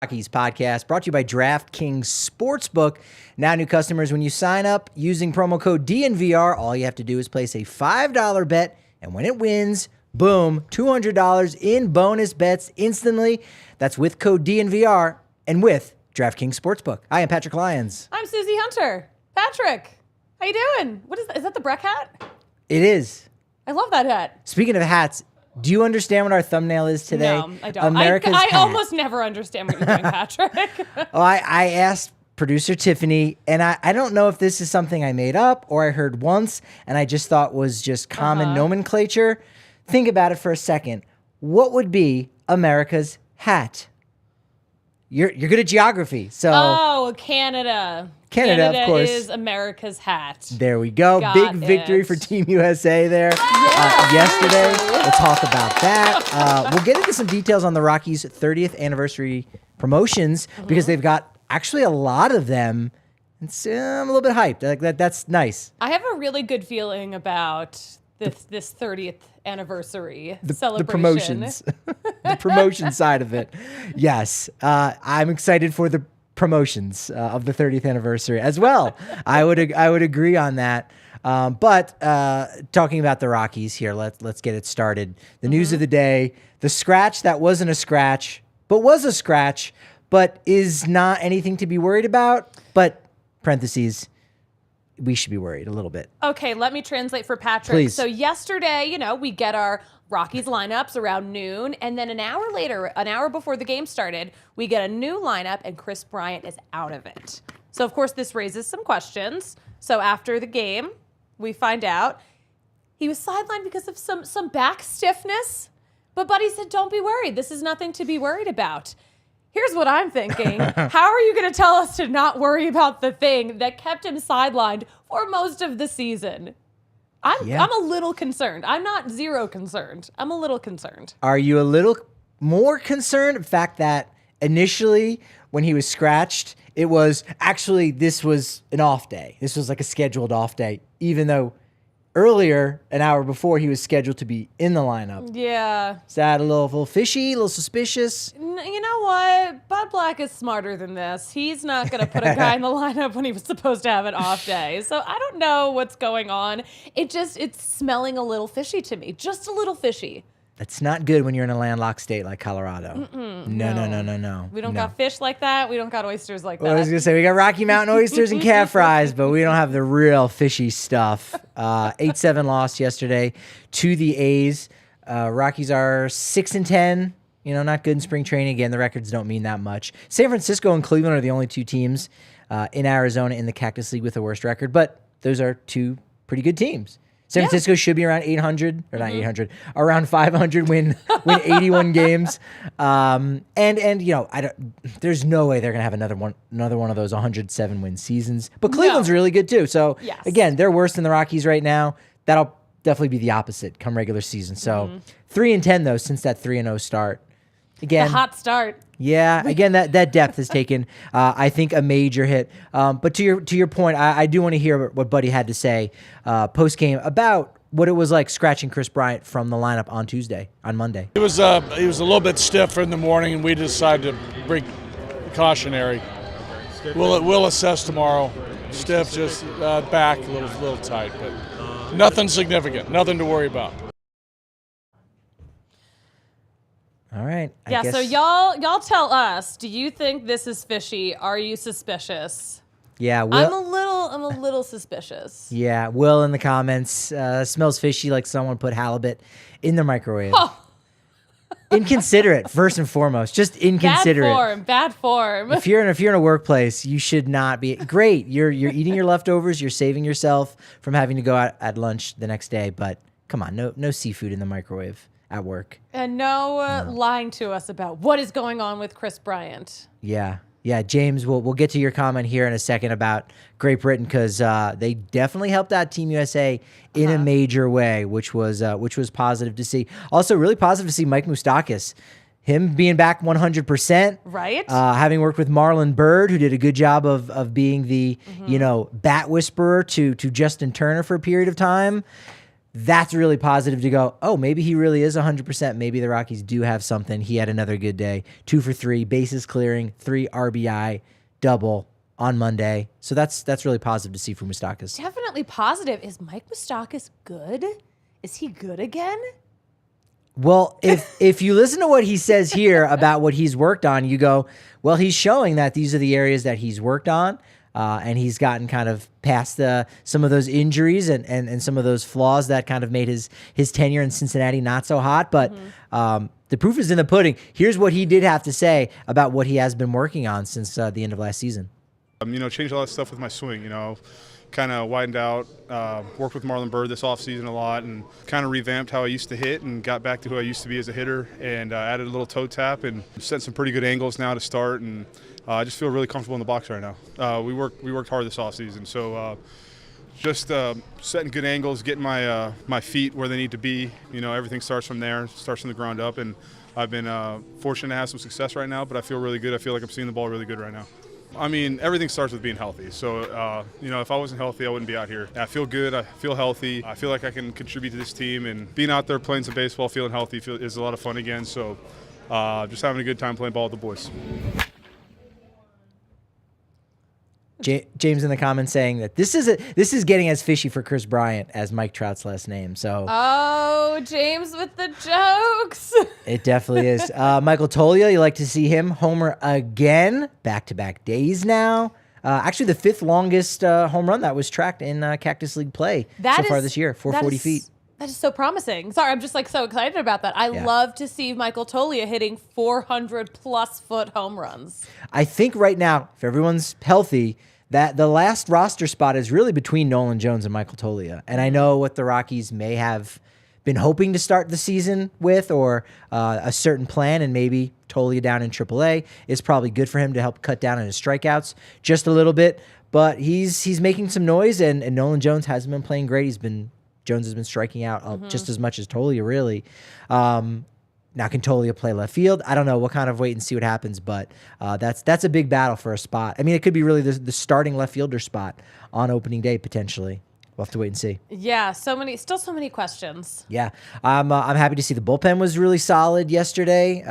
Rockies Podcast, brought to you by DraftKings Sportsbook. Now, new customers, when you sign up using promo code DNVR, all you have to do is place a $5 bet, and when it wins, boom, $200 in bonus bets instantly. That's with code DNVR and with DraftKings Sportsbook. I am Patrick Lyons. I'm Susie Hunter. Patrick, how you doing? What is that? Is that the Breck hat? It is. I love that hat. Speaking of hats, do you understand what our thumbnail is today? No, I don't. America's I hat. almost never understand what you're doing, Patrick. I asked producer Tiffany, and I don't know if this is something I made up or I heard once, and I just thought was just common nomenclature. Think about it for a second. What would be America's hat? You're good at geography, so Canada. Canada, of course, is America's hat. There we go. Big victory for Team USA there yesterday. We'll talk about that. We'll get into some details on the Rockies' 30th anniversary promotions because they've got actually a lot of them. It's, I'm a little bit hyped. Like that's nice. I have a really good feeling about this 30th anniversary celebration. The promotions. The promotion side of it. Yes. I'm excited for the promotions of the 30th anniversary as well. I would agree on that. But talking about the Rockies here, let's get it started. The news of the day, the scratch that wasn't a scratch, but was a scratch, but is not anything to be worried about. But parentheses, we should be worried a little bit. Okay, let me translate for Patrick. Please. So yesterday, we get our Rockies lineups around noon, and then an hour later, an hour before the game started, we get a new lineup, and Kris Bryant is out of it. So, of course, this raises some questions. So after the game, we find out he was sidelined because of some back stiffness, but Buddy said, don't be worried. This is nothing to be worried about. Here's what I'm thinking. How are you going to tell us to not worry about the thing that kept him sidelined for most of the season? I'm a little concerned. I'm not zero concerned. I'm a little concerned. Are you a little more concerned? The fact that initially when he was scratched, it was actually, this was an off day. This was like a scheduled off day, even though earlier, an hour before, he was scheduled to be in the lineup. Yeah. Is that a little fishy, a little suspicious? You know what? Bud Black is smarter than this. He's not going to put a guy in the lineup when he was supposed to have an off day. So I don't know what's going on. It's smelling a little fishy to me. Just a little fishy. That's not good when you're in a landlocked state like Colorado. No. We don't got fish like that. We don't got oysters like that. Well, I was going to say, we got Rocky Mountain oysters and cat fries, but we don't have the real fishy stuff. 8-7 loss yesterday to the A's. Rockies are 6-10. Not good in spring training. Again, the records don't mean that much. San Francisco and Cleveland are the only two teams in Arizona in the Cactus League with the worst record, but those are two pretty good teams. San Francisco should be around 800, or not 800, around 500, win 81 games. There's no way they're going to have another one of those 107 win seasons. But Cleveland's really good too. So again, they're worse than the Rockies right now. That'll definitely be the opposite come regular season. So 3-10 though, since that 3-0 start. Again, the hot start. Yeah, again, that depth has taken, I think, a major hit. But to your point, I do want to hear what Buddy had to say post game about what it was like scratching Kris Bryant from the lineup on Monday. He was a little bit stiff in the morning, and we decided to bring cautionary. We'll assess tomorrow. Stiff, just back a little tight, but nothing significant, nothing to worry about. All right. So y'all tell us, do you think this is fishy? Are you suspicious? Yeah, I'm a little suspicious. Yeah, Will in the comments smells fishy like someone put halibut in the microwave. Oh. Inconsiderate, first and foremost. Just inconsiderate. Bad form. If you're in a workplace, you should not be. Great, you're eating your leftovers. You're saving yourself from having to go out at lunch the next day. But come on, no seafood in the microwave at work. And no lying to us about what is going on with Kris Bryant. Yeah, James, we'll get to your comment here in a second about Great Britain because they definitely helped out Team USA in a major way, which was positive to see. Also, really positive to see Mike Moustakas, him being back 100%. Right. Having worked with Marlon Byrd, who did a good job of being the bat whisperer to Justin Turner for a period of time. that's really positive to go, oh, maybe he really is 100%. Maybe the Rockies do have something. He had another good day. 2 for 3, bases clearing, 3 RBI, double on Monday. So that's really positive to see from Moustakas. Definitely positive. Is Mike Moustakas good? Is he good again? Well, if you listen to what he says here about what he's worked on, you go, well, he's showing that these are the areas that he's worked on. And he's gotten kind of past some of those injuries and some of those flaws that kind of made his tenure in Cincinnati not so hot. But the proof is in the pudding. Here's what he did have to say about what he has been working on since the end of last season. Changed a lot of stuff with my swing, kind of widened out, worked with Marlon Byrd this offseason a lot, and kind of revamped how I used to hit and got back to who I used to be as a hitter, and added a little toe tap and set some pretty good angles now to start, and I just feel really comfortable in the box right now. We worked hard this offseason, so just setting good angles, getting my feet where they need to be. Everything starts from there, starts from the ground up, and I've been fortunate to have some success right now, but I feel really good. I feel like I'm seeing the ball really good right now. Everything starts with being healthy. So, if I wasn't healthy, I wouldn't be out here. I feel good. I feel healthy. I feel like I can contribute to this team. And being out there playing some baseball, feeling healthy is a lot of fun again. So, just having a good time playing ball with the boys. James in the comments saying that this is getting as fishy for Chris Bryant as Mike Trout's last name. So James with the jokes. It definitely is. Michael Toglia, you like to see him homer again, back-to-back days now. Actually, the 5th longest home run that was tracked in Cactus League play so far this year, 440 feet. That is so promising. Sorry, I'm just so excited about that. I love to see Michael Toglia hitting 400+ foot home runs. I think right now, if everyone's healthy, that the last roster spot is really between Nolan Jones and Michael Toglia. And I know what the Rockies may have been hoping to start the season with, or a certain plan, and maybe Toglia down in AAA is probably good for him to help cut down on his strikeouts just a little bit. But he's making some noise, and Nolan Jones hasn't been playing great. Jones has been striking out just as much as Toglia, really. Now, can Toglia play left field? I don't know. We'll kind of wait and see what happens, but that's a big battle for a spot. It could be really the starting left fielder spot on opening day, potentially. We'll have to wait and see. Yeah, so many questions. Yeah, I'm happy to see the bullpen was really solid yesterday.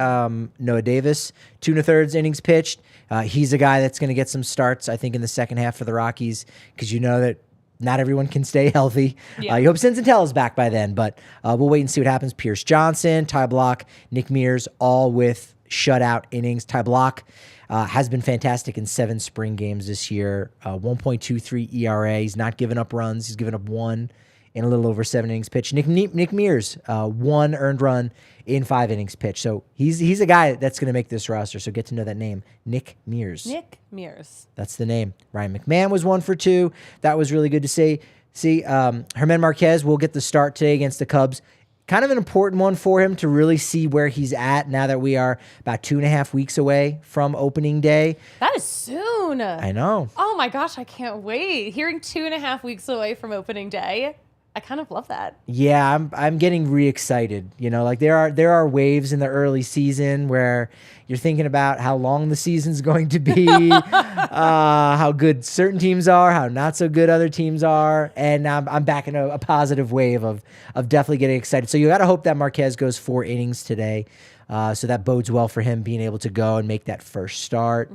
Noah Davis, 2 1/3 innings pitched. He's a guy that's going to get some starts, I think, in the second half for the Rockies, because that not everyone can stay healthy. Yeah. You hope Senzel is back by then, but we'll wait and see what happens. Pierce Johnson, Ty Block, Nick Mears, all with shutout innings. Ty Block has been fantastic in 7 spring games this year. 1.23 ERA. He's not giving up runs. He's given up 1 in a little over 7 innings pitched. Nick Mears, 1 earned run in 5 innings pitched. So he's a guy that's going to make this roster. So get to know that name, Nick Mears. Nick Mears. That's the name. Ryan McMahon was 1 for 2. That was really good to see. German Marquez will get the start today against the Cubs. Kind of an important one for him to really see where he's at now that we are about 2.5 weeks away from opening day. That is soon. I know. Oh my gosh, I can't wait. Hearing 2.5 weeks away from opening day. I kind of love that. Yeah, I'm getting re-excited. There are waves in the early season where you're thinking about how long the season's going to be, how good certain teams are, how not so good other teams are, and I'm back in a positive wave of definitely getting excited. So you got to hope that Marquez goes 4 innings today. So that bodes well for him being able to go and make that first start.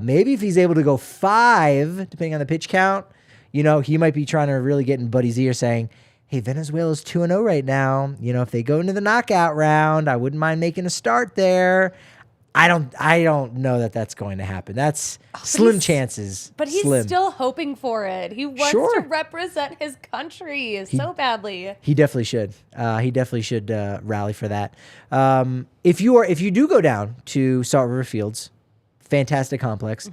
Maybe if he's able to go 5, depending on the pitch count, he might be trying to really get in Buddy's ear saying, hey, Venezuela's 2-0 right now. If they go into the knockout round, I wouldn't mind making a start there. I don't know that that's going to happen. That's slim chances. But he's still hoping for it. He wants to represent his country so badly. He definitely should. He definitely should rally for that. If you do go down to Salt River Fields, fantastic complex.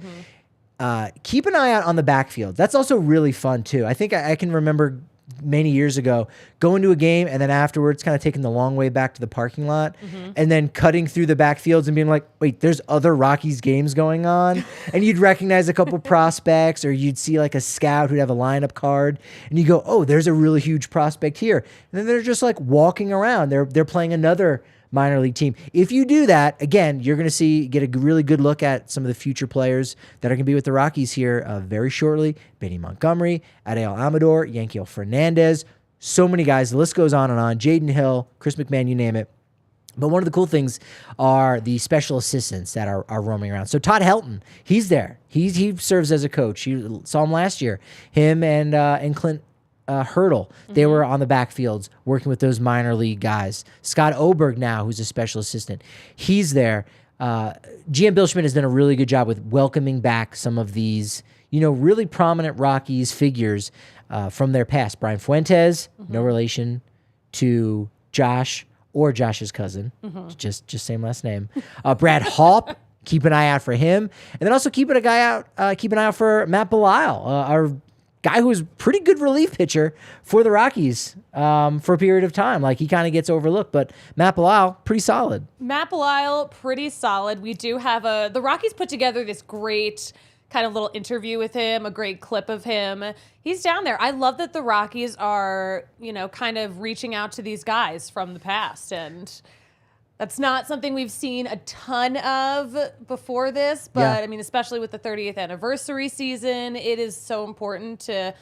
Keep an eye out on the backfield. That's also really fun too. I think I can remember many years ago going to a game and then afterwards kind of taking the long way back to the parking lot and then cutting through the backfields and being like, wait, there's other Rockies games going on. And you'd recognize a couple prospects, or you'd see like a scout who'd have a lineup card and you go, oh, there's a really huge prospect here. And then they're just like walking around. They're playing another minor league team. If you do that, again, you're going to get a really good look at some of the future players that are going to be with the Rockies here very shortly. Benny Montgomery, Adael Amador, Yankiel Fernandez, So many guys. The list goes on and on. Jaden Hill, Chris McMahon, you name it. But one of the cool things are the special assistants that are roaming around. So Todd Helton, he's there. He serves as a coach. You saw him last year. Him and Clint Hurdle, they were on the backfields working with those minor league guys. Scott Oberg now, who's a special assistant, he's there. GM Bill Schmidt has done a really good job with welcoming back some of these, really prominent Rockies figures from their past. Brian Fuentes, no relation to Josh or Josh's cousin, just same last name. Brad Haupt, keep an eye out for him, and then also keep an eye out for Matt Belisle, our guy who was a pretty good relief pitcher for the Rockies for a period of time. Like, he kind of gets overlooked, but Matt Belisle, pretty solid. Matt Belisle, pretty solid. We do have the Rockies put together this great kind of little interview with him, a great clip of him. He's down there. I love that the Rockies are, kind of reaching out to these guys from the past. And that's not something we've seen a ton of before this. But, especially with the 30th anniversary season, it is so important to,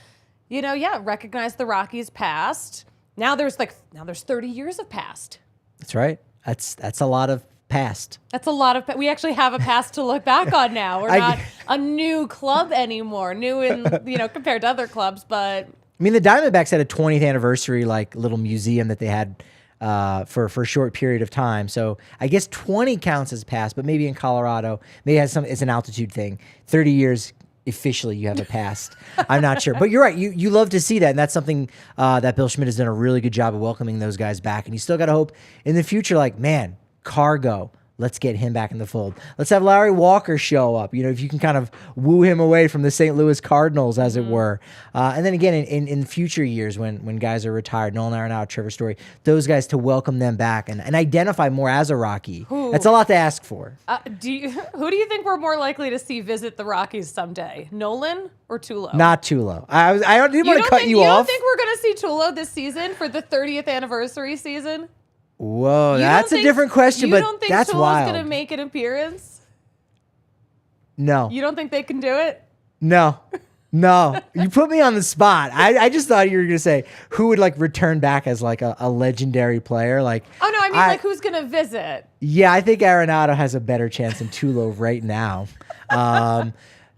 recognize the Rockies' past. Now there's 30 years of past. That's right. That's a lot of past. That's a lot of. We actually have a past to look back on now. We're not a new club anymore. New in compared to other clubs, but the Diamondbacks had a 20th anniversary little museum that they had for a short period of time. So I guess 20 counts as past, but maybe in Colorado, maybe it's an altitude thing. 30 years officially you have a past. I'm not sure, but you're right. You love to see that, and that's something that Bill Schmidt has done a really good job of welcoming those guys back. And you still got to hope in the future, Cargo, let's get him back in the fold. Let's have Larry Walker show up. If you can kind of woo him away from the St. Louis Cardinals, as it were. And then again, in future years when guys are retired, Nolan Arenado, Trevor Story, those guys to welcome them back and identify more as a Rocky. That's a lot to ask for. Who do you think we're more likely to see visit the Rockies someday, Nolan or Tulo? Not Tulo. I didn't want to cut you off. You don't think we're going to see Tulo this season for the 30th anniversary season? Whoa, that's a different question, but that's wild. You don't think Tulo's going to make an appearance? No. You don't think they can do it? No. You put me on the spot. I just thought you were going to say who would return back as a legendary player. Oh no, I mean who's going to visit? Yeah, I think Arenado has a better chance than Tulo right now.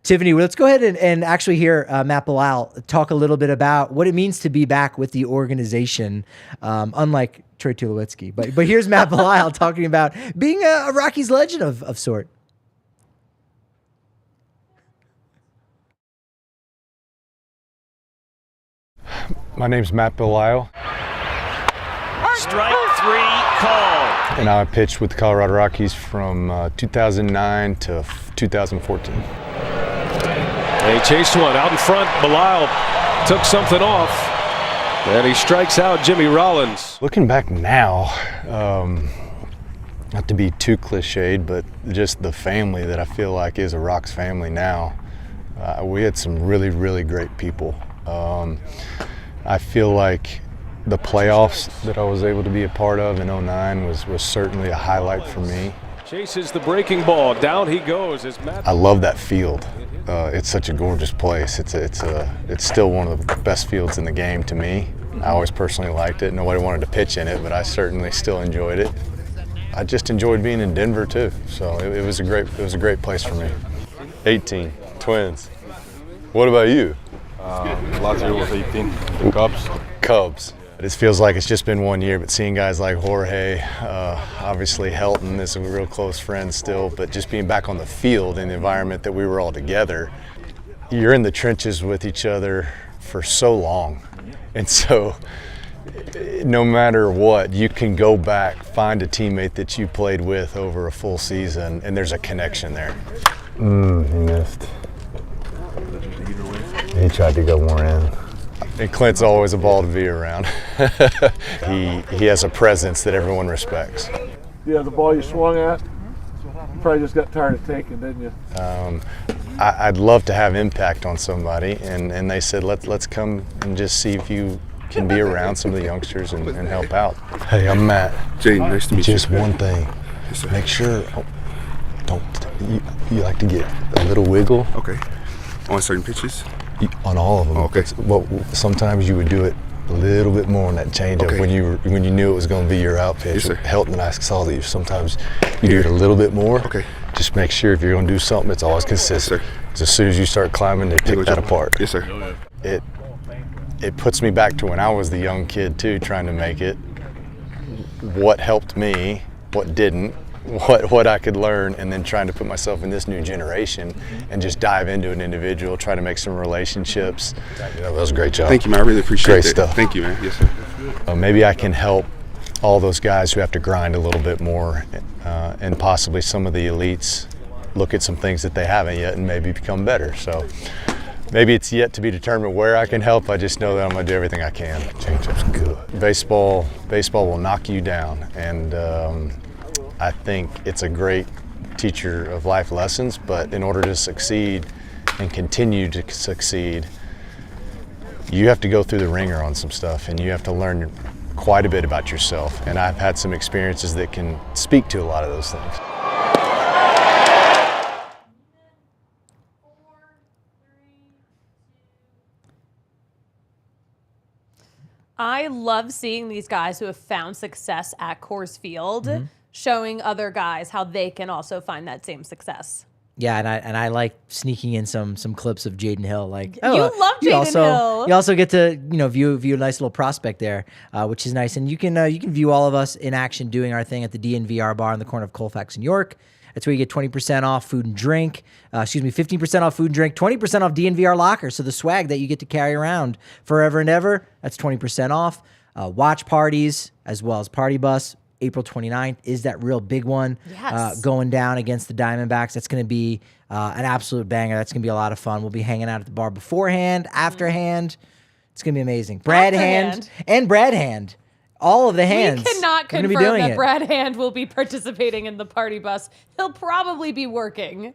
Tiffany, let's go ahead and actually hear Matt Belisle talk a little bit about what it means to be back with the organization, unlike Troy Tulowitzki. But here's Matt Belisle talking about being a Rockies legend of sort. My name's Matt Belisle. Strike three called. And I pitched with the Colorado Rockies from 2009 to 2014. And he chased one out in front. Belisle took something off, and he strikes out Jimmy Rollins. Looking back now, not to be too cliched, but just the family that I feel like is a Rocks family now. We had some really, really great people. I feel like the playoffs that I was able to be a part of in 2009 was certainly a highlight for me. Chases the breaking ball. Down he goes as Matt. I love that field. It's such a gorgeous place. It's still one of the best fields in the game to me. I always personally liked it. Nobody wanted to pitch in it, but I certainly still enjoyed it. I just enjoyed being in Denver too. So it was a great place for me. 18 Twins. What about you? Last year was 18. Cubs. It just feels like it's just been 1 year, but seeing guys like Jorge, obviously Helton is a real close friend still, but just being back on the field in the environment that we were all together, you're in the trenches with each other for so long. And so no matter what, you can go back, find a teammate that you played with over a full season, and there's a connection there. He missed. He tried to go more in. And Clint's always a ball to be around. He has a presence that everyone respects. Yeah, the ball you swung at, you probably just got tired of taking, didn't you? I'd love to have impact on somebody, and they said, let's come and just see if you can be around some of the youngsters and help out. Hey, I'm Matt. Jane, nice to meet you. Just one thing. Make sure, you like to get a little wiggle. Okay. On certain pitches? On all of them. Okay. Well, sometimes you would do it a little bit more on that changeup when you knew it was going to be your out pitch. Yes, sir. Helton and I saw that sometimes you do it a little bit more. Okay. Just make sure if you're going to do something, it's always consistent. Yes, sir. 'Cause as soon as you start climbing, they pick that apart. Yes, sir. It puts me back to when I was the young kid too, trying to make it. What helped me, what didn't, what I could learn, and then trying to put myself in this new generation and just dive into an individual, try to make some relationships. That was a great job. Thank you, man. I really appreciate it. Great stuff. Thank you, man. Yes, sir. Maybe I can help all those guys who have to grind a little bit more, and possibly some of the elites look at some things that they haven't yet and maybe become better. So maybe it's yet to be determined where I can help. I just know that I'm going to do everything I can. Changeup's good. Baseball will knock you down, and I think it's a great teacher of life lessons, but in order to succeed and continue to succeed, you have to go through the ringer on some stuff, and you have to learn quite a bit about yourself. And I've had some experiences that can speak to a lot of those things. I love seeing these guys who have found success at Coors Field, showing other guys how they can also find that same success. Yeah, and I like sneaking in some clips of Jaden Hill. Like, You love Jaden Hill. You also get to view a nice little prospect there, which is nice. And you can view all of us in action doing our thing at the DNVR bar on the corner of Colfax and York. That's where you get 20% off food and drink. 15% off food and drink, 20% off DNVR locker. So the swag that you get to carry around forever and ever, that's 20% off. Watch parties as well as Party Bus. April 29th is that real big one. Yes. Going down against the Diamondbacks. That's going to be an absolute banger. That's going to be a lot of fun. We'll be hanging out at the bar beforehand, afterhand. It's going to be amazing. Brad Hand and Brad Hand. All of the hands. We cannot We're gonna be confirm doing that it. Brad Hand will be participating in the Party Bus. He'll probably be working.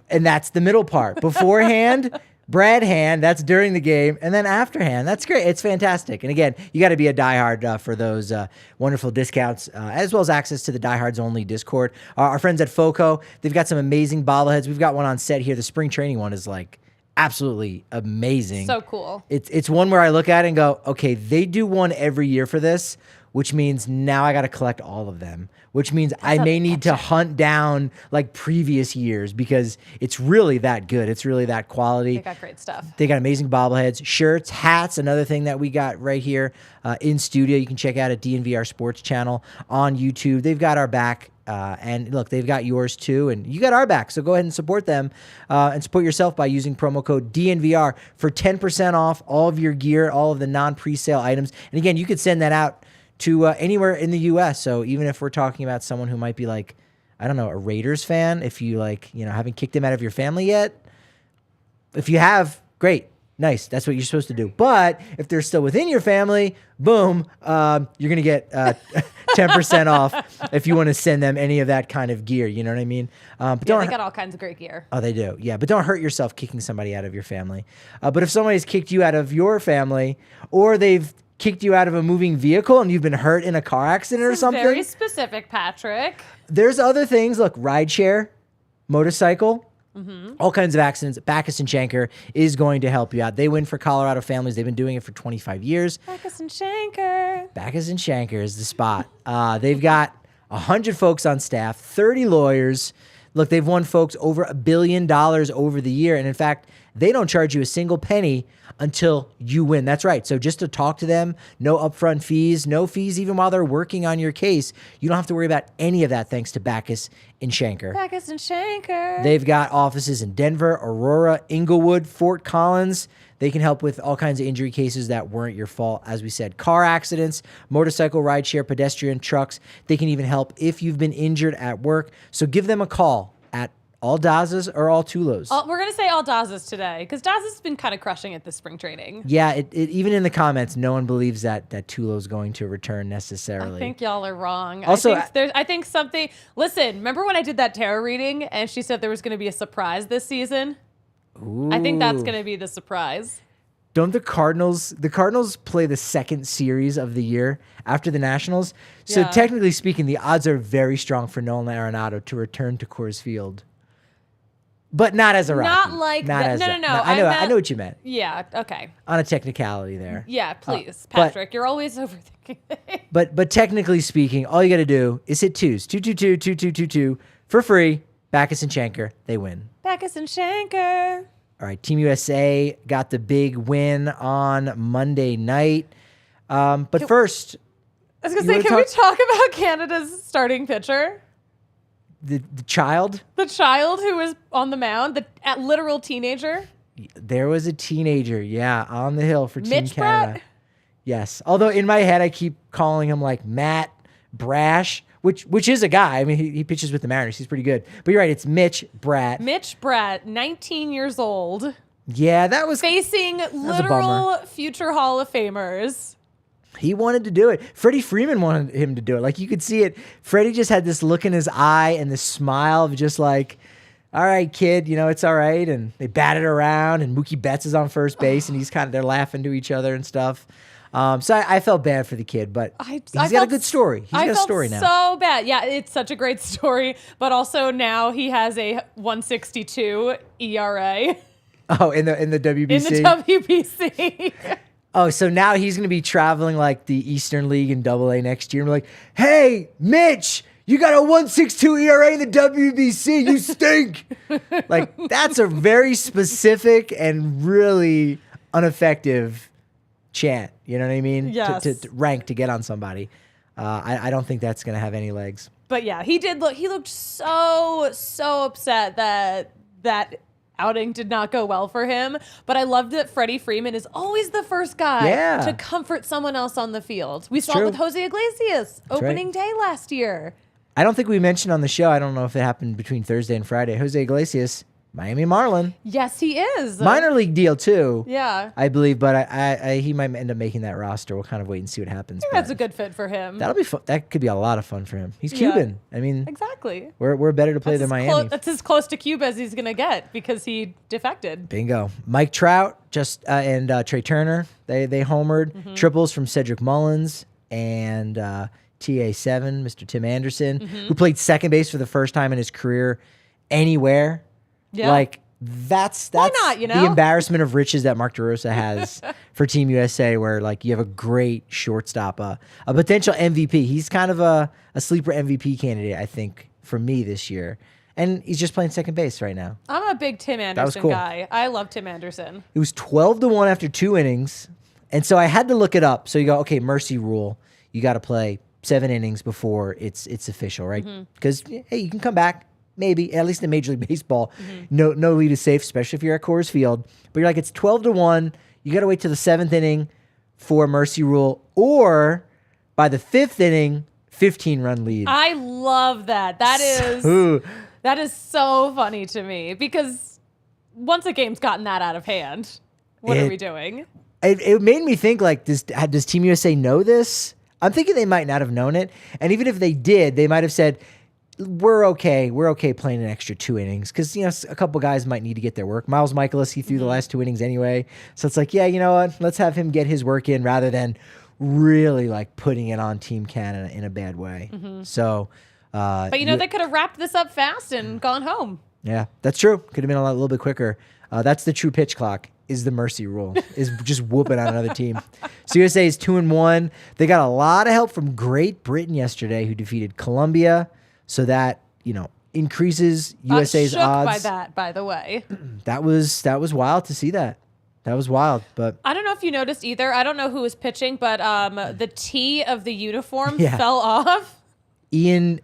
And that's the middle part. Beforehand, Brad Hand, that's during the game. And then afterhand, that's great. It's fantastic. And again, you got to be a diehard for those wonderful discounts, as well as access to the Diehards Only Discord. Our friends at FOCO, they've got some amazing bobbleheads. We've got one on set here. The spring training one is like absolutely amazing. So cool. It's one where I look at it and go, okay, they do one every year for this, which means now I got to collect all of them, which means I may need to hunt down like previous years because it's really that good. It's really that quality. They got great stuff. They got amazing bobbleheads, shirts, hats, another thing that we got right here in studio. You can check out at DNVR Sports Channel on YouTube. They've got our back. And look, they've got yours too, and you got our back. So go ahead and support them and support yourself by using promo code DNVR for 10% off all of your gear, all of the non-presale items. And again, you could send that out to anywhere in the U.S. So even if we're talking about someone who might be like, I don't know, a Raiders fan, if you haven't kicked them out of your family yet, if you have, great. Nice. That's what you're supposed to do. But if they're still within your family, boom, you're going to get 10% off if you want to send them any of that kind of gear. You know what I mean? But They got all kinds of great gear. Oh, they do. Yeah, but don't hurt yourself kicking somebody out of your family. But if somebody's kicked you out of your family or they've kicked you out of a moving vehicle and you've been hurt in a car accident or something. Very specific, Patrick. There's other things. Look, rideshare, motorcycle. All kinds of accidents. Backus and Shanker is going to help you out. They win for Colorado families. They've been doing it for 25 years. Backus and Shanker. Backus and Shanker is the spot. They've got 100 folks on staff, 30 lawyers. Look, they've won folks over $1 billion over the year. And in fact, they don't charge you a single penny until you win. That's right. So just to talk to them, no upfront fees, no fees even while they're working on your case. You don't have to worry about any of that thanks to Backus and Shanker. Backus and Shanker. They've got offices in Denver, Aurora, Inglewood, Fort Collins. They can help with all kinds of injury cases that weren't your fault. As we said, car accidents, motorcycle, rideshare, pedestrian, trucks. They can even help if you've been injured at work. So give them a call at all Dazas or all Tulos. We're going to say all Dazas today because Dazas has been kind of crushing it this spring training. Yeah, it even in the comments, no one believes that Tulo's going to return necessarily. I think y'all are wrong. Also, I think something. Listen, remember when I did that tarot reading and she said there was going to be a surprise this season? Ooh. I think that's going to be the surprise. Don't the Cardinals play the second series of the year after the Nationals? So Yeah. technically speaking, the odds are very strong for Nolan Arenado to return to Coors Field. But not as a Rocky. Not like not that. as No, that. no, no. I know what you meant. Yeah. Okay. On a technicality there. Yeah. Please, but- Patrick. You're always overthinking things. But technically speaking, all you got to do is hit twos. 222 2222 for free. Backus and Schenker, they win. Backus and Schenker. All right, Team USA got the big win on Monday night. But first, I was gonna You say, wanna can we talk- talk about Canada's starting pitcher? the child, The child who was on the mound, the literal teenager, there was a teenager, on the hill for Team Mitch Canada. Bratt? Yes. Although in my head, I keep calling him like Matt Brash, which is a guy. I mean, he pitches with the Mariners. He's pretty good. But you're right. It's Mitch Bratt. Mitch Bratt, 19 years old, Yeah, that was. facing a literal future Hall of Famers. He wanted to do it. Freddie Freeman wanted him to do it. Like, you could see it. Freddie just had this look in his eye and this smile of just like, all right, kid, it's all right. And they batted around, and Mookie Betts is on first base, and they're laughing to each other and stuff. So I felt bad for the kid, but he's got a good story. He's got a story now. So bad. Yeah, it's such a great story. But also now he has a 162 ERA Oh, in the WBC. in the WBC. Oh, so now he's going to be traveling like the Eastern League in AA next year. And we're like, hey, Mitch, you got a 1.62 ERA in the WBC. You stink. Like, that's a very specific and really ineffective chant. You know what I mean? Yes. To rank to get on somebody. I don't think that's going to have any legs. But yeah, he looked so upset that outing did not go well for him. But I loved that Freddie Freeman is always the first guy to comfort someone else on the field. We saw true. it with Jose Iglesias opening day last year. I don't think we mentioned on the show, I don't know if it happened between Thursday and Friday, Jose Iglesias, Miami Marlin. Yes, he is. Minor league deal too. Yeah. I believe, but he might end up making that roster. We'll kind of wait and see what happens. I think that's a good fit for him. That'll be fun. That could be a lot of fun for him. He's Yeah. Cuban. I mean, Exactly. we're better to play than Miami. That's as close to Cuba as he's going to get because he defected. Bingo. Mike Trout and Trea Turner. They homered. Mm-hmm. Triples from Cedric Mullins and TA7, Mr. Tim Anderson, Mm-hmm. who played second base for the first time in his career anywhere. Yeah. Like, that's not, you the know? embarrassment of riches that Mark DeRosa has for Team USA, where like you have a great shortstop, a potential MVP. He's kind of a sleeper MVP candidate, I think, for me this year. And he's just playing second base right now. I'm a big Tim Anderson cool. guy. I love Tim Anderson. It was 12-1 after 2 innings. And so I had to look it up. So you go, okay, mercy rule. You got to play 7 innings before it's official, right? Because, hey, you can come back. Maybe, at least in Major League Baseball, no lead is safe, especially if you're at Coors Field. But you're like, it's 12-1. You got to wait till the 7th inning for mercy rule, or by the 5th inning, 15-run lead. I love that. That is so funny to me because once a game's gotten that out of hand, what are we doing? It made me think, like, does Team USA know this? I'm thinking they might not have known it. And even if they did, they might have said, we're okay playing an extra 2 innings because, a couple guys might need to get their work. Miles Michaelis, he threw the last 2 innings anyway. So it's like, yeah, you know what? Let's have him get his work in rather than really, like, putting it on Team Canada in a bad way. So, But they could have wrapped this up fast and gone home. yeah, that's true. Could have been a little bit quicker. That's the true pitch clock, is the mercy rule, is just whooping on another team. So USA is 2-1. They got a lot of help from Great Britain yesterday, who defeated Colombia. So that, increases USA's shook odds. by that, by the way. That was wild to see that. That was wild. But I don't know if you noticed either. I don't know who was pitching, but the T of the uniform Yeah. fell off. Ian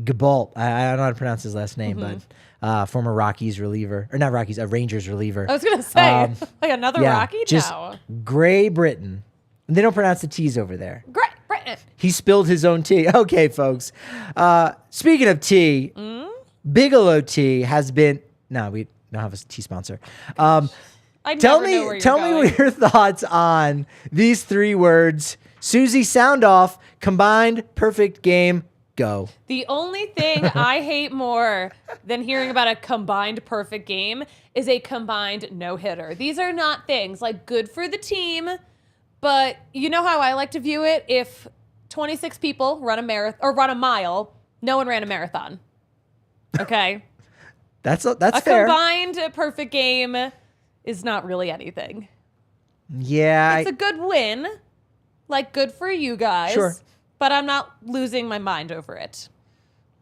Gabalt, I don't know how to pronounce his last name, but former Rockies reliever, or not Rockies, a Rangers reliever. I was going to say, like another Rocky just now. Gray Britain. They don't pronounce the T's over there. Great Britain. He spilled his own tea. Okay, folks. Speaking of tea, Bigelow Tea has been. No, we don't have a tea sponsor. I Tell never know where me you're going. what your thoughts on these 3 words. Susie, sound off. Combined, perfect game. Go. The only thing I hate more than hearing about a combined perfect game is a combined no-hitter. These are not things like good for the team, but you know how I like to view it? If 26 people run a marathon or run a mile, no one ran a marathon. Okay? That's A fair. combined perfect game is not really anything. Yeah. It's a good win. Like, good for you guys. Sure. But I'm not losing my mind over it.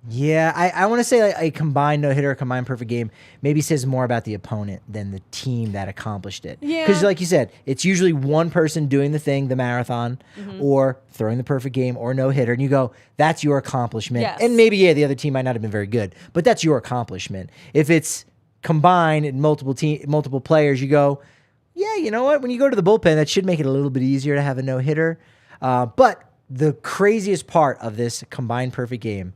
Yeah, I want to say like a combined no-hitter, a combined perfect game maybe says more about the opponent than the team that accomplished it. Yeah. Because like you said, it's usually one person doing the thing, the marathon, or throwing the perfect game or no-hitter, and you go, that's your accomplishment. Yes. And maybe, the other team might not have been very good, but that's your accomplishment. If it's combined and multiple players, you go, yeah, you know what? When you go to the bullpen, that should make it a little bit easier to have a no-hitter. But the craziest part of this combined perfect game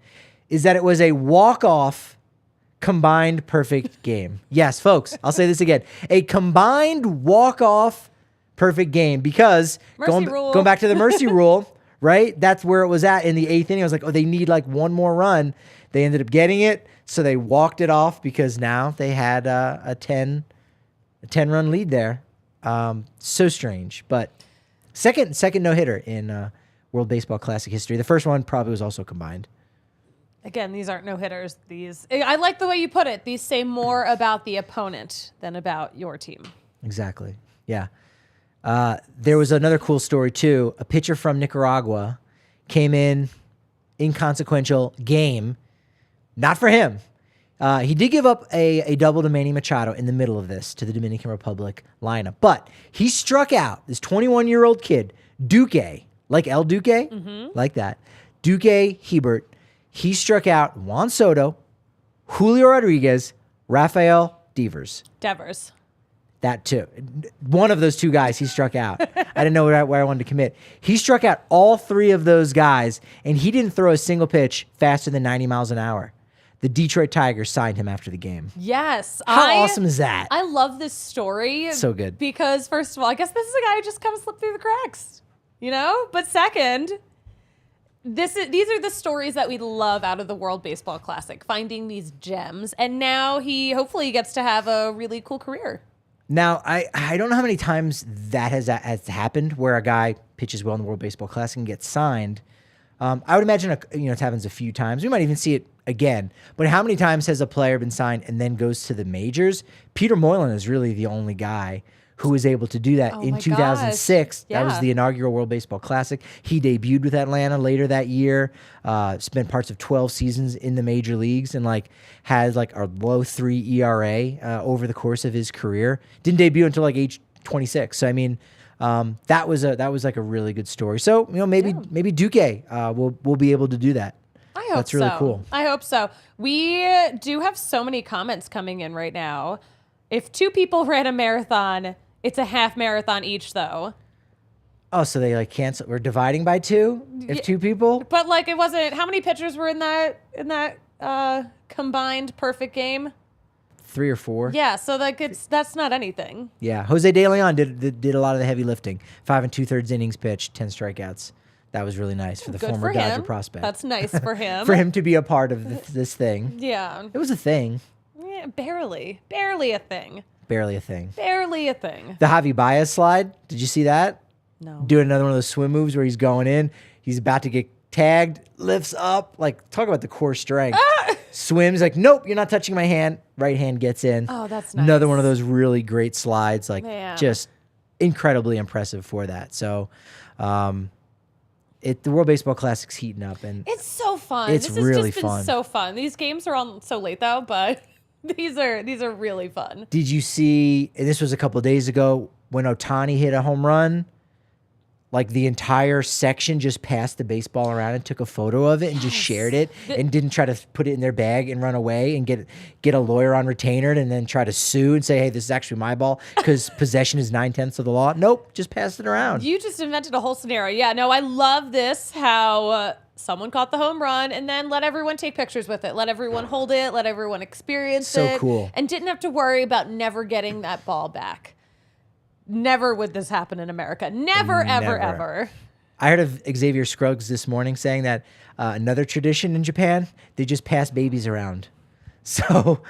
is that it was a walk-off combined perfect game. Yes, folks, I'll say this again. A combined walk-off perfect game because going back to the mercy rule, right? That's where it was at in the 8th inning. I was like, oh, they need like one more run. They ended up getting it, so they walked it off because now they had a 10-run lead there. So strange, but second no-hitter in World Baseball Classic history. The first one probably was also combined. Again, these aren't no-hitters. I like the way you put it. These say more about the opponent than about your team. Exactly. Yeah. There was another cool story, too. A pitcher from Nicaragua came in, inconsequential game. Not for him. He did give up a double to Manny Machado in the middle of this to the Dominican Republic lineup. But he struck out this 21-year-old kid, Duque, like El Duque, like that. Duque Hebert. He struck out Juan Soto, Julio Rodriguez, Rafael Devers. That too. One of those two guys he struck out. I didn't know where I wanted to commit. He struck out all three of those guys, and he didn't throw a single pitch faster than 90 miles an hour. The Detroit Tigers signed him after the game. Yes. How awesome is that? I love this story. So good. Because, first of all, I guess this is a guy who just kind of slipped through the cracks, But second, these are the stories that we love out of the World Baseball Classic, finding these gems. And now he hopefully gets to have a really cool career. Now, I don't know how many times that has happened where a guy pitches well in the World Baseball Classic and gets signed. I would imagine it happens a few times. We might even see it again. But how many times has a player been signed and then goes to the majors? Peter Moylan is really the only guy who was able to do that in 2006. Yeah. That was the inaugural World Baseball Classic. He debuted with Atlanta later that year, spent parts of 12 seasons in the major leagues, and had a low 3 ERA over the course of his career. Didn't debut until age 26. So I mean, that was a really good story. So maybe Duque will be able to do that. I hope That's really so. cool. I hope so. We do have so many comments coming in right now. If two people ran a marathon, it's a half marathon each, though. Oh, so they cancel? We're dividing by two if two people? But it wasn't. How many pitchers were in that combined perfect game? 3 or 4. Yeah, so that's not anything. Yeah, Jose De Leon did a lot of the heavy lifting. 5 2/3 innings pitched, 10 strikeouts. That was really nice for the Good former for Dodger him. prospect. That's nice for him. For him to be a part of this thing. Yeah. It was a thing. Yeah, barely a thing. Barely a thing. Barely a thing. The Javi Baez slide, did you see that? No. Doing another one of those swim moves where he's going in. He's about to get tagged, lifts up. Talk about the core strength. Swims, nope, you're not touching my hand. Right hand gets in. Oh, that's nice. Another one of those really great slides. Man. Just incredibly impressive for that. So, the World Baseball Classic's heating up, and it's so fun. It's this has really just been fun. so fun. These games are on so late though, but these are really fun. Did you see, and this was a couple of days ago, when Ohtani hit a home run? The entire section just passed the baseball around and took a photo of it and just shared it and didn't try to put it in their bag and run away and get a lawyer on retainer and then try to sue and say, hey, this is actually my ball because possession is 9/10 of the law. Nope, just passed it around. You just invented a whole scenario. Yeah, no, I love this, how someone caught the home run and then let everyone take pictures with it. Let everyone hold it. Let everyone experience it. So cool. And didn't have to worry about never getting that ball back. Never would this happen in America. Never, ever, ever. I heard of Xavier Scruggs this morning saying that another tradition in Japan, they just pass babies around. So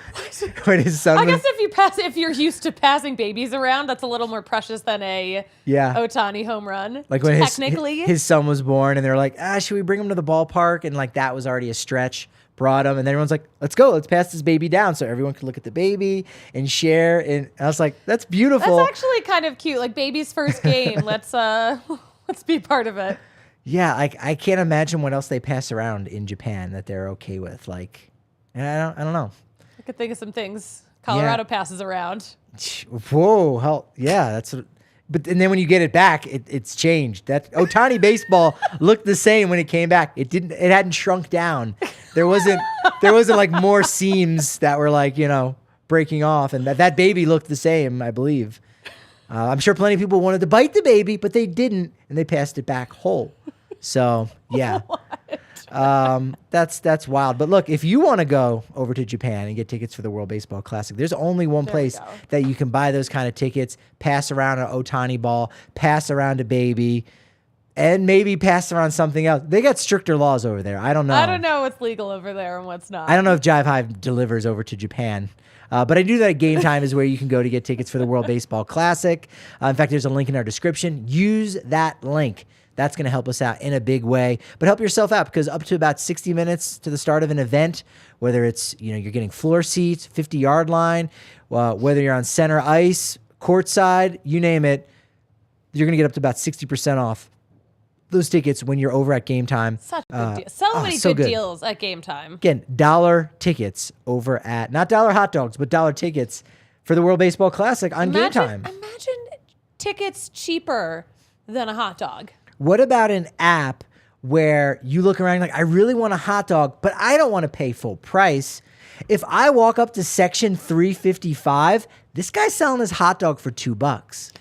when his son I guess if you're used to passing babies around, that's a little more precious than a Ohtani home run. When technically. his son was born and they're like, should we bring him to the ballpark? And that was already a stretch brought them, and then everyone's like, let's go, let's pass this baby down so everyone could look at the baby and share. And I was like, that's beautiful. That's actually kind of cute. Like baby's first game. Let's be part of it. Yeah, I can't imagine what else they pass around in Japan that they're okay with. Like, and I don't know. I could think of some things Colorado passes around. Whoa, hell yeah, that's what. But and then when you get it back, it's changed. That Otani baseball looked the same when it came back. It hadn't shrunk down. There wasn't like more seams that were like, breaking off, and that baby looked the same, I believe. I'm sure plenty of people wanted to bite the baby, but they didn't, and they passed it back whole. So yeah. That's wild. But look, if you want to go over to Japan and get tickets for the World Baseball Classic, there's only one place that you can buy those kind of tickets, pass around an Otani ball, pass around a baby, and maybe pass around something else. They got stricter laws over there. I don't know. I don't know what's legal over there and what's not. I don't know if Jive Hive delivers over to Japan. But I do that at Game Time is where you can go to get tickets for the World Baseball Classic. In fact, there's a link in our description. Use that link. That's going to help us out in a big way. But help yourself out, because up to about 60 minutes to the start of an event, whether it's you're getting floor seats, 50-yard line, whether you're on center ice, courtside, you name it, you're going to get up to about 60% off those tickets when you're over at Game Time. Such a good deal. So many good deals at Game Time. Again, $1 tickets over at, not $1 hot dogs, but $1 tickets for the World Baseball Classic on Game Time. Imagine tickets cheaper than a hot dog. What about an app where you look around like, I really want a hot dog, but I don't want to pay full price. If I walk up to section 355, this guy's selling his hot dog for $2.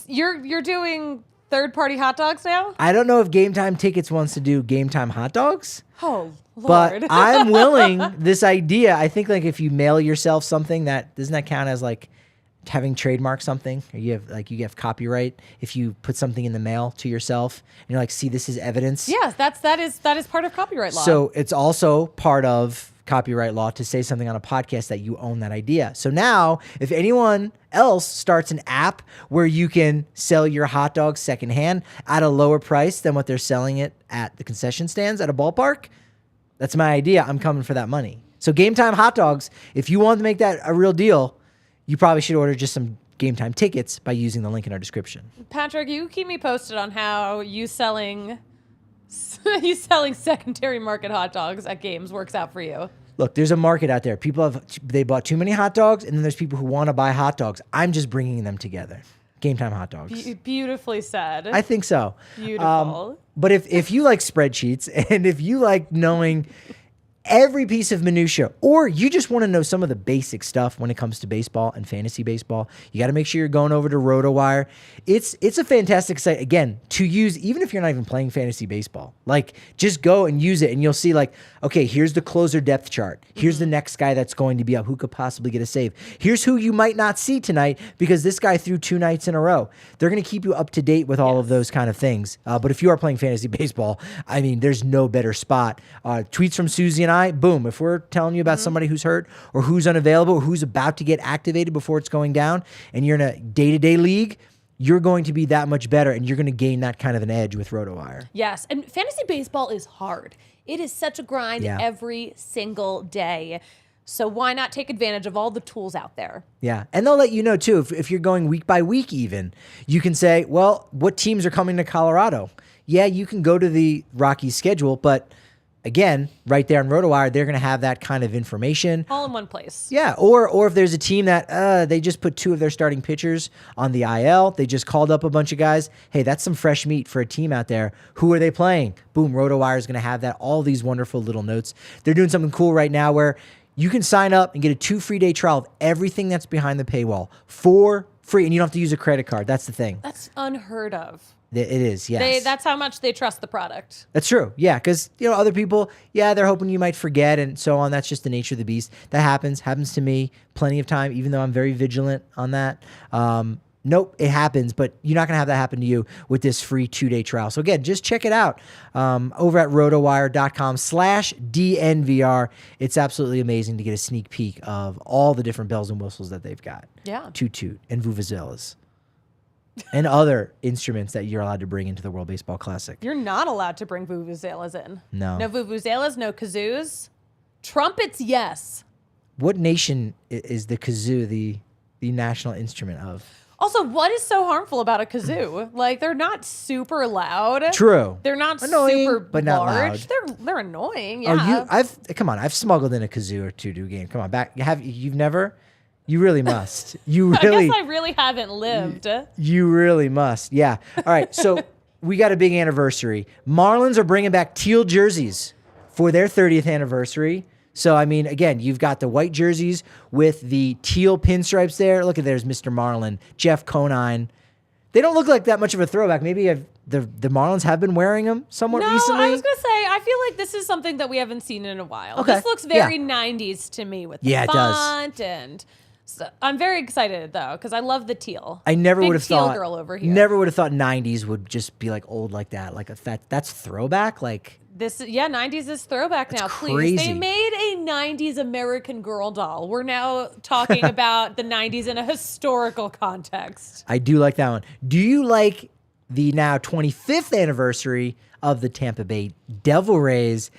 You're doing third-party hot dogs now? I don't know if Game Time Tickets wants to do Game Time hot dogs. Oh, Lord. But I'm willing this idea. I think like if you mail yourself something, doesn't that count as like having trademarked something, or you have copyright if you put something in the mail to yourself and you're like, see, this is evidence. Yes, that is part of copyright law. So it's also part of copyright law to say something on a podcast that you own that idea. So now if anyone else starts an app where you can sell your hot dog secondhand at a lower price than what they're selling it at the concession stands at a ballpark, that's my idea. I'm coming for that money. So Game Time hot dogs, if you want to make that a real deal, you probably should order just some Game Time tickets by using the link in our description. Patrick, you keep me posted on how you selling secondary market hot dogs at games works out for you. Look, there's a market out there. They bought too many hot dogs, and then there's people who want to buy hot dogs. I'm just bringing them together. Game Time hot dogs. Beautifully said. I think so. Beautiful. But if you like spreadsheets and if you like knowing every piece of minutia, or you just want to know some of the basic stuff when it comes to baseball and fantasy baseball, you got to make sure you're going over to RotoWire. It's a fantastic site, again, to use even if you're not even playing fantasy baseball. Like, just go and use it, and you'll see, like, okay, here's the closer depth chart. Here's the next guy that's going to be up. Who could possibly get a save? Here's who you might not see tonight because this guy threw 2 nights in a row. They're going to keep you up to date with all of those kind of things. But if you are playing fantasy baseball, I mean, there's no better spot. Tweets from Susie and I, boom. If we're telling you about somebody who's hurt or who's unavailable or who's about to get activated before it's going down, and you're in a day-to-day league, you're going to be that much better, and you're going to gain that kind of an edge with RotoWire. Yes, and fantasy baseball is hard. It is such a grind every single day. So why not take advantage of all the tools out there? Yeah, and they'll let you know, too, if you're going week by week even. You can say, well, what teams are coming to Colorado? Yeah, you can go to the Rockies schedule, but again, right there on RotoWire, they're going to have that kind of information. All in one place. Yeah, or if there's a team that they just put 2 of their starting pitchers on the IL, they just called up a bunch of guys. Hey, that's some fresh meat for a team out there. Who are they playing? Boom, RotoWire is going to have that. All these wonderful little notes. They're doing something cool right now where you can sign up and get a 2 free day trial of everything that's behind the paywall for free, and you don't have to use a credit card. That's the thing. That's unheard of. It is, yes. That's how much they trust the product. That's true. Yeah, because other people, they're hoping you might forget and so on. That's just the nature of the beast. That happens to me plenty of time, even though I'm very vigilant on that. Nope, it happens, but you're not going to have that happen to you with this free 2-day trial. So again, just check it out over at rotowire.com/DNVR. It's absolutely amazing to get a sneak peek of all the different bells and whistles that they've got. Yeah. Toot and vuvuzelas. And other instruments that you're allowed to bring into the World Baseball Classic. You're not allowed to bring vuvuzelas in. No. No vuvuzelas, no kazoos. Trumpets, yes. What nation is the kazoo the national instrument of? Also, what is so harmful about a kazoo? Like, they're not super loud. True. They're not Annoying, super but not large. loud. They're annoying. Yeah. I've smuggled in a kazoo or two to a game. Come on, you've never? You really must. You I really. guess I really haven't lived. You really must. Yeah. All right. So we got a big anniversary. Marlins are bringing back teal jerseys for their 30th anniversary. So, I mean, again, you've got the white jerseys with the teal pinstripes there. Look at there's Mr. Marlin, Jeff Conine. They don't look like that much of a throwback. Maybe the Marlins have been wearing them somewhat recently. I was going to say, I feel like this is something that we haven't seen in a while. Okay. This looks very 90s to me with the font and... So I'm very excited though because I love the teal. I never would have teal thought. Girl over here. Never would have thought '90s would just be like old like that. Like that's throwback. Like this, 90s is throwback now. crazy. Please, they made a '90s American Girl doll. We're now talking about the '90s in a historical context. I do like that one. Do you like the now 25th anniversary of the Tampa Bay Devil Rays?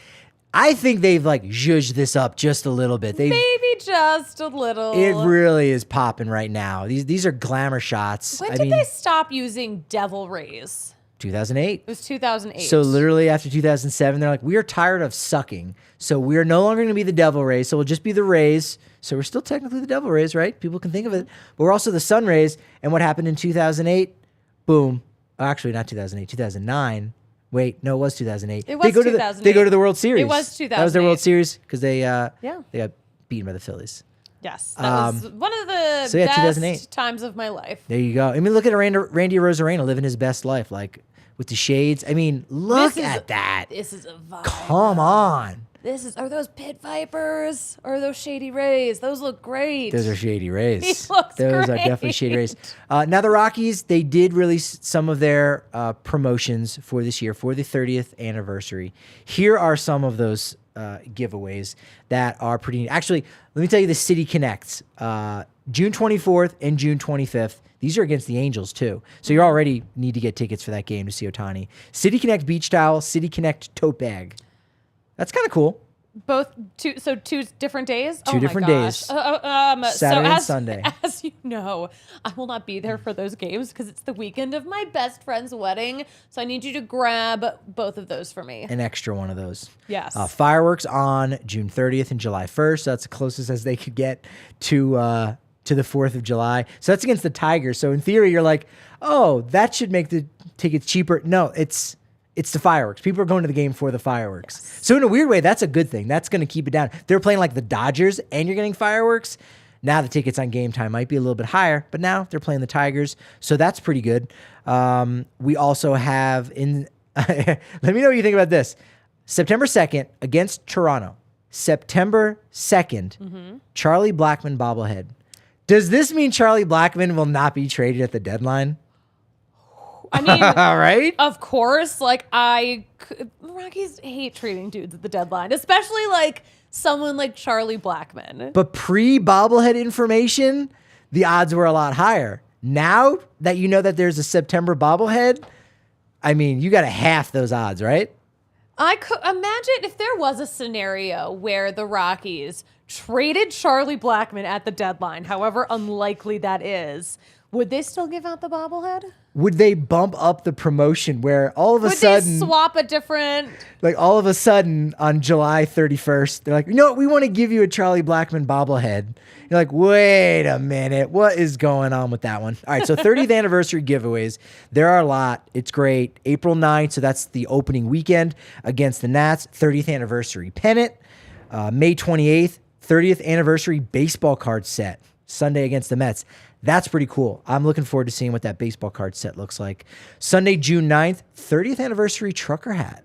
I think they've like zhuzhed this up just a little bit. Maybe just a little. It really is popping right now. These are glamour shots. When did they stop using Devil Rays? 2008. It was 2008. So literally after 2007, they're like, we are tired of sucking. So we are no longer going to be the Devil Rays. So we'll just be the Rays. So we're still technically the Devil Rays, right? People can think of it. But we're also the Sun Rays. And what happened in 2008? Boom. Oh, actually, not 2008, 2009. Wait, no, it was 2008. It was 2008. They go to the World Series. It was 2008. That was their World Series because they got beaten by the Phillies. Yes, that was one of the best 2008 times of my life. There you go. I mean, look at Randy Arozarena living his best life, like with the shades. I mean, look at that. This is a vibe. Come on. Are those Pit Vipers or are those Shady Rays? Those look great. Those are Shady Rays. He looks Those great. are definitely Shady Rays. Now the Rockies, they did release some of their promotions for this year for the 30th anniversary. Here are some of those giveaways that are pretty neat. Actually, let me tell you the City Connects. June 24th and June 25th. These are against the Angels, too. So you already need to get tickets for that game to see Ohtani. City Connect Beach Towel, City Connect Tote Bag. That's kind of cool. Two different days? Two different days. Saturday and Sunday. As you know, I will not be there for those games because it's the weekend of my best friend's wedding. So I need you to grab both of those for me. An extra one of those. Yes. Fireworks on June 30th and July 1st. That's the closest as they could get to the 4th of July. So that's against the Tigers. So in theory, you're like, oh, that should make the tickets cheaper. No, it's the fireworks. People are going to the game for the fireworks. Yes. So in a weird way, that's a good thing. That's going to keep it down. They're playing like the Dodgers and you're getting fireworks. Now the tickets on game time might be a little bit higher, but now they're playing the Tigers. So that's pretty good. We also have let me know what you think about this. September 2nd against Toronto. September 2nd, Charlie Blackmon bobblehead. Does this mean Charlie Blackmon will not be traded at the deadline? I mean, right? Of course. Like, Rockies hate trading dudes at the deadline, especially like someone like Charlie Blackmon. But pre-bobblehead information, the odds were a lot higher. Now that you know that there's a September bobblehead, I mean, you got to half those odds, right? I could imagine if there was a scenario where the Rockies traded Charlie Blackmon at the deadline, however unlikely that is, would they still give out the bobblehead? Would they bump up the promotion where all of a Would sudden... they swap a different... Like all of a sudden on July 31st, they're like, you know what? We want to give you a Charlie Blackmon bobblehead. You're like, wait a minute. What is going on with that one? All right, so 30th anniversary giveaways. There are a lot. It's great. April 9th, so that's the opening weekend against the Nats. 30th anniversary pennant. May 28th, 30th anniversary baseball card set. Sunday against the Mets. That's pretty cool. I'm looking forward to seeing what that baseball card set looks like. Sunday, June 9th, 30th anniversary trucker hat.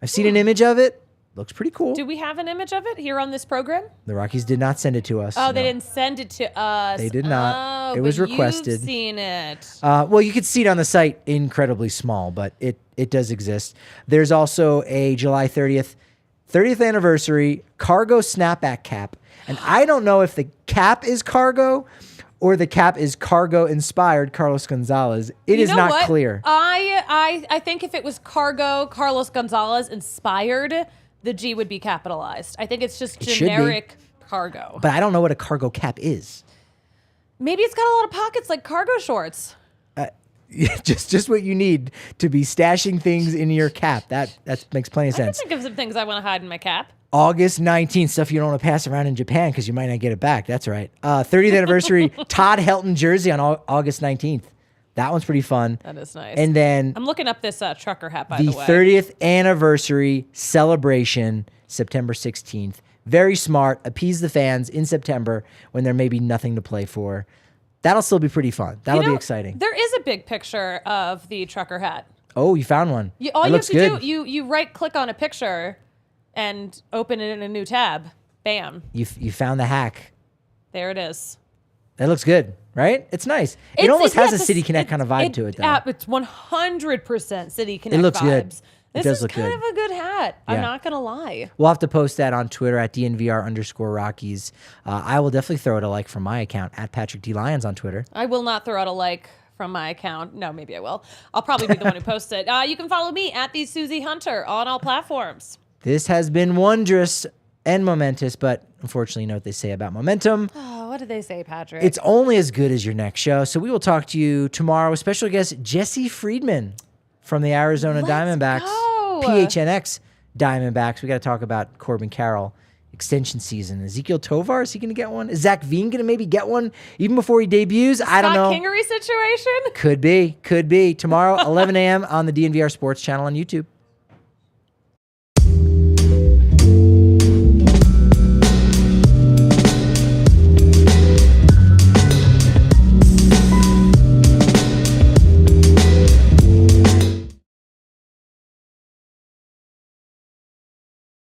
I've seen an image of it. Looks pretty cool. Do we have an image of it here on this program? The Rockies did not send it to us. Oh, they didn't send it to us. They did not. Oh, it was but requested. You've seen it. Well, you could see it on the site incredibly small, but it does exist. There's also a July 30th anniversary cargo snapback cap. And I don't know if the cap is cargo or the cap is cargo inspired Carlos Gonzalez. It is not clear. I think if it was cargo Carlos Gonzalez inspired, the G would be capitalized. I think it's just It should be. generic cargo. But I don't know what a cargo cap is. Maybe it's got a lot of pockets like cargo shorts. just what you need to be stashing things in your cap. That makes plenty of I can sense. think of some things I want to hide in my cap. August 19th, stuff you don't want to pass around in Japan because you might not get it back. That's right. 30th anniversary Todd Helton jersey on August 19th. That one's pretty fun. That is nice. And then I'm looking up this trucker hat, by the way. 30th anniversary celebration, September 16th. Very smart. Appease the fans in September when there may be nothing to play for. That'll still be pretty fun. That'll be exciting. There is a big picture of the trucker hat. Oh, you found one. All It you looks have to good. do, you right click on a picture and open it in a new tab. Bam. You found the hack. There it is. That looks good, right? It's nice. It almost has a City Connect kind of vibe to it, though. It's 100% City Connect It looks vibes. good. This does is look kind good. of a good hat. I'm Yeah. not going to lie. We'll have to post that on Twitter at DNVR_Rockies. I will definitely throw it a like from my account at Patrick D. Lyons on Twitter. I will not throw out a like from my account. No, maybe I will. I'll probably be the one who posts it. You can follow me at the Susie Hunter on all platforms. This has been wondrous and momentous, but unfortunately, you know what they say about momentum. Oh, what did they say, Patrick? It's only as good as your next show. So we will talk to you tomorrow with special guest Jesse Friedman from the Arizona Diamondbacks. go. PHNX Diamondbacks. We got to talk about Corbin Carroll extension season. Ezekiel Tovar, is he going to get one? Is Zach Veen going to maybe get one even before he debuts? I don't know. Scott Kingery situation? Could be. Tomorrow, 11 a.m. on the DNVR Sports channel on YouTube.